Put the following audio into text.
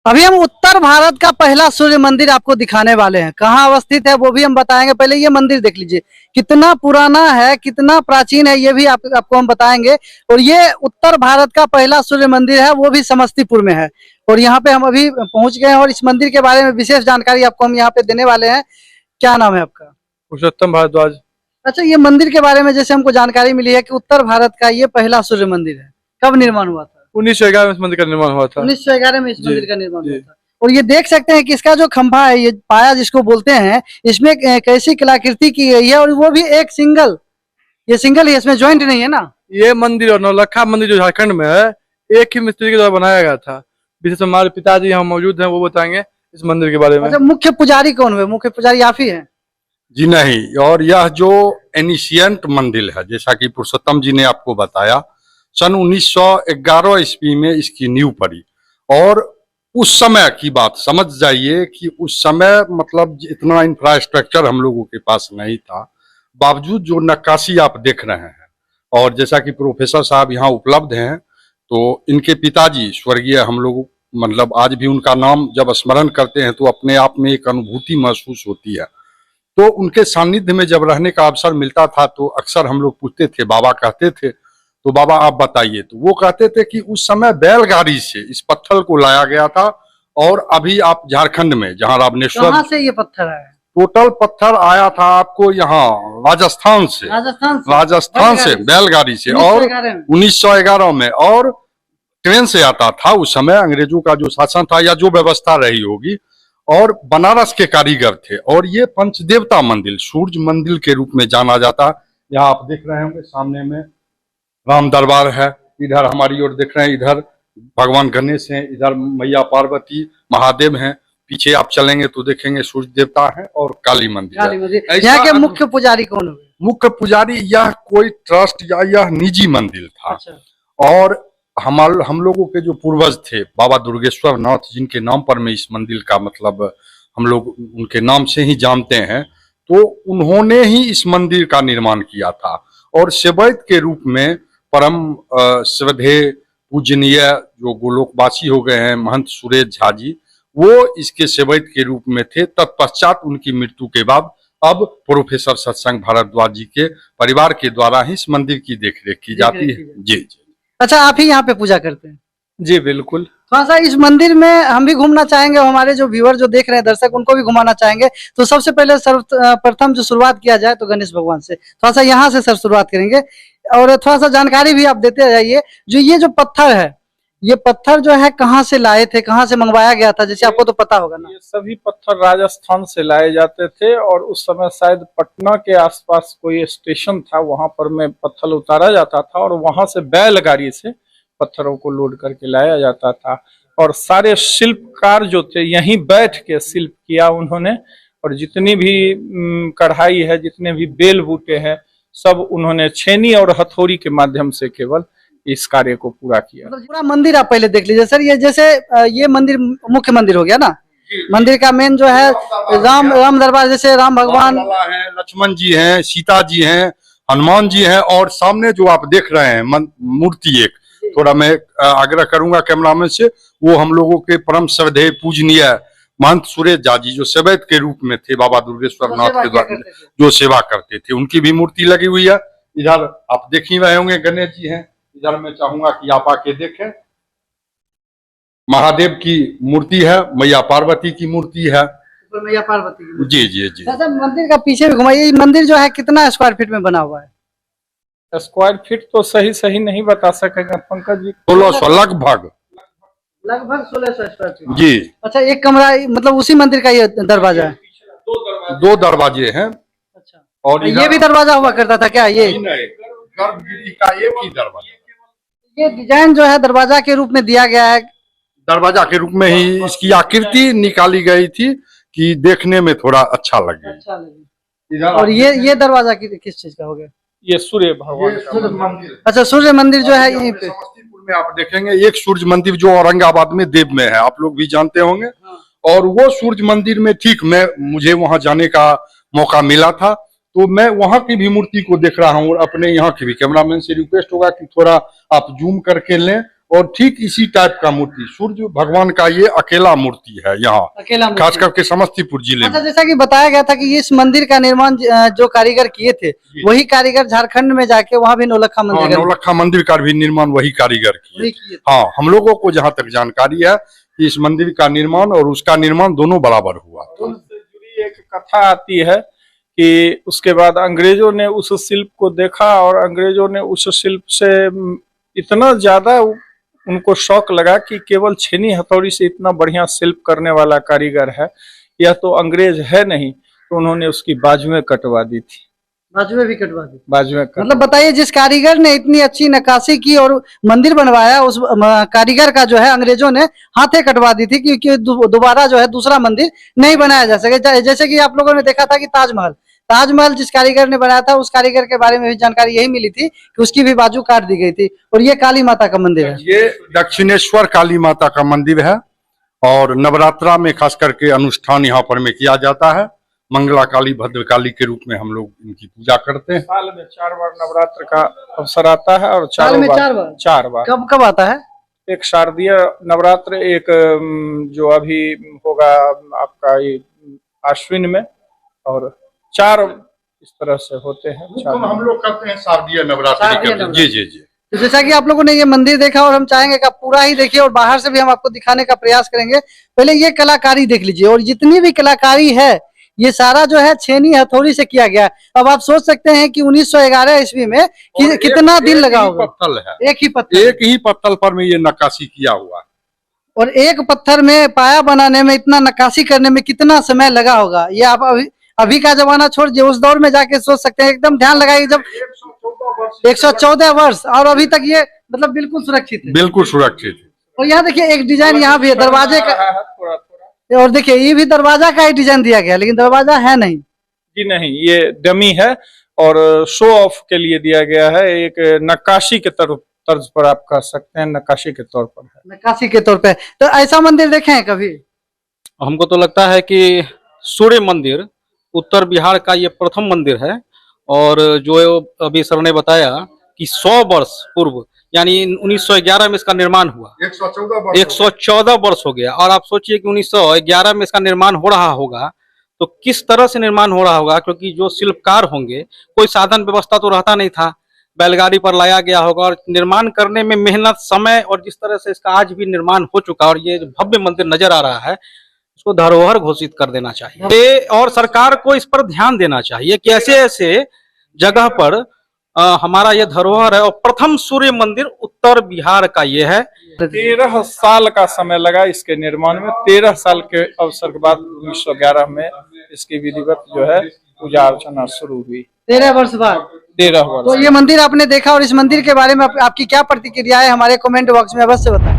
अभी हम उत्तर भारत का पहला सूर्य मंदिर आपको दिखाने वाले हैं। कहाँ अवस्थित है वो भी हम बताएंगे। पहले ये मंदिर देख लीजिए, कितना पुराना है, कितना प्राचीन है, ये भी आपको हम बताएंगे। और ये उत्तर भारत का पहला सूर्य मंदिर है, वो भी समस्तीपुर में है। और यहाँ पे हम अभी पहुंच गए हैं और इस मंदिर के बारे में विशेष जानकारी आपको हम यहाँ पे देने वाले हैं। क्या नाम है आपका? पुरुषोत्तम भारद्वाज। अच्छा, ये मंदिर के बारे में जैसे हमको जानकारी मिली है कि उत्तर भारत का ये पहला सूर्य मंदिर है। कब निर्माण हुआ था? 1911 में इस मंदिर का निर्माण हुआ था। 1911 में इस मंदिर का निर्माण हुआ था। और ये देख सकते हैं कि इसका जो खंभा है, ये पाया जिसको बोलते हैं, इसमें कैसी कलाकृति की गई है। और वो भी एक सिंगल, ये सिंगल ही, इसमें ज्वाइंट नहीं है ना। ये मंदिर और नौलखा मंदिर जो झारखंड में है, एक ही मिस्त्री के द्वारा बनाया गया था। विशेष हमारे पिताजी यहाँ मौजूद हैं, वो बताएंगे इस मंदिर के बारे में। अच्छा, मुख्य पुजारी कौन हुए? मुख्य पुजारी आप ही है? जी नहीं, और यह जो एनिशियंट मंदिर है, जैसा कि पुरुषोत्तम जी ने आपको बताया, सन 1911 ईस्वी में इसकी नींव पड़ी। और उस समय की बात समझ जाइए कि उस समय मतलब इतना इंफ्रास्ट्रक्चर हम लोगों के पास नहीं था। बावजूद जो नक्काशी आप देख रहे हैं, और जैसा कि प्रोफेसर साहब यहाँ उपलब्ध हैं, तो इनके पिताजी स्वर्गीय, हम लोग मतलब आज भी उनका नाम जब स्मरण करते हैं तो अपने आप में एक अनुभूति महसूस होती है। तो उनके सानिध्य में जब रहने का अवसर मिलता था तो अक्सर हम लोग पूछते थे, बाबा कहते थे, तो बाबा आप बताइए। तो वो कहते थे कि उस समय बैलगाड़ी से इस पत्थर को लाया गया था। और अभी आप झारखंड में जहाँ रावणेश्वर, कहाँ से ये पत्थर है? टोटल पत्थर आया था आपको यहाँ राजस्थान से बैलगाड़ी से। और 1911 में, और ट्रेन से आता था। उस समय अंग्रेजों का जो शासन था या जो व्यवस्था रही होगी, और बनारस के कारीगर थे। और ये पंचदेवता मंदिर, सूर्य मंदिर के रूप में जाना जाता। यहाँ आप देख रहे होंगे सामने में राम दरबार है, इधर हमारी ओर देख रहे हैं, इधर भगवान गणेश हैं, इधर मैया पार्वती, महादेव हैं। पीछे आप चलेंगे तो देखेंगे सूर्य देवता है और काली मंदिर। यहाँ के मुख्य पुजारी कौन हुए? मुख्य पुजारी, यह कोई ट्रस्ट या यह निजी मंदिर था। अच्छा। और हम लोगों के जो पूर्वज थे, बाबा दुर्गेश्वर नाथ, जिनके नाम पर में इस मंदिर का मतलब हम लोग उनके नाम से ही जानते हैं, तो उन्होंने ही इस मंदिर का निर्माण किया था। और सेवैत के रूप में परम श्रद्धेय पूजनीय जो गोलोकवासी हो गए हैं महंत सुरेश झा जी, वो इसके सेवैत के रूप में थे। तत्पश्चात उनकी मृत्यु के बाद अब प्रोफेसर सत्संग भारद्वाज जी के परिवार के द्वारा ही इस मंदिर की देखरेख की जाती है। जी जी। अच्छा, आप ही यहाँ पे पूजा करते हैं? जी बिल्कुल। थोड़ा सा इस मंदिर में हम भी घूमना चाहेंगे, हमारे जो व्यूअर जो देख रहे हैं, दर्शक, उनको भी घुमाना चाहेंगे। तो सबसे पहले सर्वप्रथम जो शुरुआत किया जाए तो गणेश भगवान से, थोड़ा सा यहाँ से सर शुरुआत करेंगे। और थोड़ा सा जानकारी भी आप देते जाइए। जो ये जो पत्थर है, ये पत्थर जो है कहाँ से लाए थे, कहाँ से मंगवाया गया था? जैसे आपको तो पता होगा ना। ये सभी पत्थर राजस्थान से लाए जाते थे, और उस समय शायद पटना के आसपास कोई स्टेशन था, वहां पर में पत्थर उतारा जाता था और वहां से बैलगाड़ी से पत्थरों को लोड करके लाया जाता था। और सारे शिल्पकार जो थे यहीं बैठ के शिल्प किया उन्होंने। और जितनी भी कढ़ाई है, जितने भी बेल बूटे हैं, सब उन्होंने छेनी और हथौड़ी के माध्यम से केवल इस कार्य को पूरा किया। मतलब पूरा मंदिर आप पहले देख लीजिए सर। ये जैसे ये मंदिर मुख्य मंदिर हो गया ना। मंदिर का मेन जो है राम दरबार, जैसे राम भगवान है, लक्ष्मण जी हैं, सीता जी हैं, हनुमान जी हैं। और सामने जो आप देख रहे हैं मूर्ति, एक थोड़ा मैं आग्रह करूंगा कैमरामैन से, वो हम लोगों के परम श्रद्धेय पूजनीय महंत सुरेश झा जी, जो सेवैत के रूप में थे बाबा दुर्गेश्वर नाथ के द्वारा जो सेवा करते थे, उनकी भी मूर्ति लगी हुई है। इधर आप देख ही रहे होंगे गणेश जी हैं। इधर मैं चाहूंगा कि आप आके देखें, महादेव की मूर्ति है, मैया पार्वती की मूर्ति है। मैया पार्वती की। जी जी जी। मंदिर का पीछे भी घुमाइए। मंदिर जो है कितना स्क्वायर फीट में बना हुआ है? स्क्वायर फीट तो सही नहीं बता सकेंगे पंकज जी। 1600 लगभग 1600 स्क्वायर फीट। जी। अच्छा, एक कमरा मतलब उसी मंदिर का ये दरवाजा है? दो दरवाजे हैं। अच्छा। और ये भी दरवाजा हुआ करता था क्या? ये गर्भगृह का एक ही दरवाजा, ये डिजाइन जो है दरवाजा के रूप में दिया गया है। दरवाजा के रूप में ही इसकी आकृति निकाली गई थी कि देखने में थोड़ा अच्छा लगे। और ये दरवाजा किस चीज का हो गया? ये सूर्य भगवान का मंदिर। अच्छा, सूर्य मंदिर जो है यहीं पे समस्तीपुर में आप देखेंगे एक सूर्य मंदिर जो औरंगाबाद में देव में है, आप लोग भी जानते होंगे। और वो सूर्य मंदिर में ठीक मुझे वहां जाने का मौका मिला था, तो मैं वहां की भी मूर्ति को देख रहा हूँ। और अपने यहाँ की भी कैमरामैन से रिक्वेस्ट होगा कि थोड़ा आप जूम करके लें और ठीक इसी टाइप का मूर्ति सूर्य भगवान का ये अकेला मूर्ति है यहाँ, अकेला खास मूर्ति। करके समस्तीपुर जिले अच्छा, में। जैसा कि बताया गया था कि इस मंदिर का निर्माण जो कारीगर किए थे वही कारीगर झारखंड में जाके वहां भी नौलखा हाँ, मंदिर नौलखा मंदिर का भी निर्माण वही कारीगर वही किए। किए थे। हाँ, हम लोगों को जहाँ तक जानकारी है कि इस मंदिर का निर्माण और उसका निर्माण दोनों बराबर हुआ था। उससे जुड़ी एक कथा आती है कि उसके बाद अंग्रेजों ने उस शिल्प को देखा और अंग्रेजों ने उस शिल्प से इतना ज्यादा उनको शौक लगा कि केवल छेनी हथौड़ी से इतना बढ़िया शिल्प करने वाला कारीगर है, यह तो अंग्रेज है नहीं, तो उन्होंने उसकी बाजुएं कटवा दी थी। बाजुएं भी कटवा दी। बाजुएं मतलब बताइए, जिस कारीगर ने इतनी अच्छी नक्काशी की और मंदिर बनवाया, उस कारीगर का जो है अंग्रेजों ने हाथे कटवा दी थी क्योंकि दोबारा जो है दूसरा मंदिर नहीं बनाया जा सके। जैसे कि आप लोगों ने देखा था कि ताजमहल जिस कारीगर ने बनाया था उस कारीगर के बारे में भी जानकारी यही मिली थी कि उसकी भी बाजू काट दी गई थी। और ये काली माता का मंदिर है, ये दक्षिणेश्वर काली माता का मंदिर है और नवरात्रा में खास करके अनुष्ठान यहाँ पर में किया जाता है। मंगला काली, भद्र काली के रूप में हम लोग इनकी पूजा करते हैं। साल में 4 बार नवरात्र का अवसर आता है और साल में 4 बार। कब कब आता है? एक शारदीय नवरात्र, एक जो अभी होगा आपका ये आश्विन में, और 4 इस तरह से होते हैं। हम लोग करते हैं शारदीय नवरात्रि करते हैं। जी जी जी। तो जैसा कि आप लोगों ने ये मंदिर देखा और हम चाहेंगे कि आप पूरा ही देखिए और बाहर से भी हम आपको दिखाने का प्रयास करेंगे। पहले ये कलाकारी देख लीजिए, और जितनी भी कलाकारी है ये सारा जो है छेनी हथौड़ी से किया गया। अब आप सोच सकते हैं कि 1911 ईस्वी में कितना दिन लगा होगा। पत्थर है, एक ही पत्थर पर में ये नक्काशी किया हुआ है। और एक पत्थर में पाया बनाने में, इतना नक्काशी करने में कितना समय लगा होगा, ये आप अभी का जमाना छोड़ दिए, उस दौर में जाके सोच सकते हैं। एकदम ध्यान लगाइए, जब 114 वर्ष और अभी तक ये मतलब बिल्कुल सुरक्षित है। बिल्कुल सुरक्षित है। और यहाँ देखिए एक डिजाइन यहाँ भी है दरवाजे का, और देखिए ये भी दरवाजा का ही डिजाइन दिया गया, लेकिन दरवाजा है नहीं। जी नहीं, ये डमी है और शो ऑफ के लिए दिया गया है। एक नक्काशी के तर्ज पर आप कह सकते हैं, नक्काशी के तौर पर है, नक्काशी के तौर पे। तो ऐसा मंदिर देखे हैं कभी? हमको तो लगता है कि सूर्य मंदिर उत्तर बिहार का ये प्रथम मंदिर है। और जो अभी सर ने बताया कि 100 वर्ष पूर्व यानी 1911 में इसका निर्माण हुआ, 114 वर्ष हो गया। और आप सोचिए कि 1911 में इसका निर्माण हो रहा होगा तो किस तरह से निर्माण हो रहा होगा, क्योंकि जो शिल्पकार होंगे कोई साधन व्यवस्था तो रहता नहीं था, बैलगाड़ी पर लाया गया होगा। और निर्माण करने में मेहनत, समय, और जिस तरह से इसका आज भी निर्माण हो चुका और ये भव्य मंदिर नजर आ रहा है, उसको धरोहर घोषित कर देना चाहिए। और सरकार को इस पर ध्यान देना चाहिए कि ऐसे ऐसे जगह पर हमारा ये धरोहर है। और प्रथम सूर्य मंदिर उत्तर बिहार का ये है। 13 साल का समय लगा इसके निर्माण में। 13 साल के अवसर के बाद 1911 में इसकी विधिवत जो है पूजा अर्चना शुरू हुई। 13 वर्ष बाद। 13 वर्ष। तो ये मंदिर आपने देखा, और इस मंदिर के बारे में आपकी क्या प्रतिक्रिया है, हमारे कमेंट बॉक्स में अवश्य बताएं।